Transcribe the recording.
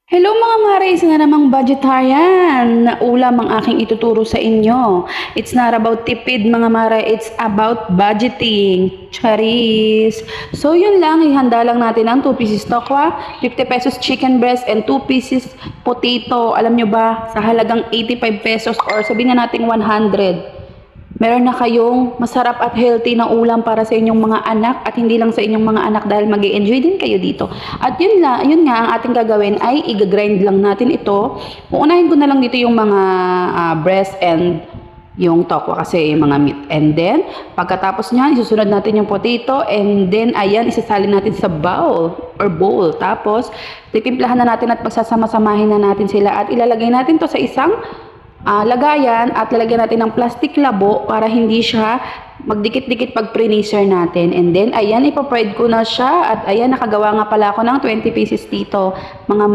Hello mga marais na namang budgetarian na ulam ang aking ituturo sa inyo. It's not about tipid mga maray, it's about budgeting. Charis! So yun lang, ihanda lang natin ang 2 pieces tokwa, 50 pesos chicken breast, and 2 pieces potato. Alam nyo ba, sa halagang 85 pesos or sabihin na natin 100. Meron na kayong masarap at healthy na ulam para sa inyong mga anak at hindi lang sa inyong mga anak dahil mag-i-enjoy din kayo dito. At yun nga ang ating gagawin ay i-grind lang natin ito. Uunahin ko na lang dito yung mga breast and yung tokwa kasi yung mga meat. And then, pagkatapos niyan, isusunod natin yung potato and then, ayan, isasalin natin sa bowl. Tapos, titimplahan na natin at pagsasama-samahin na natin sila at ilalagay natin to sa isang lagayan at lalagyan natin ng plastic labo para hindi siya magdikit-dikit pag pre-freezer natin. And then, ayan, ipapride ko na siya at ayan, nakagawa nga pala ako ng 20 pieces dito. Mga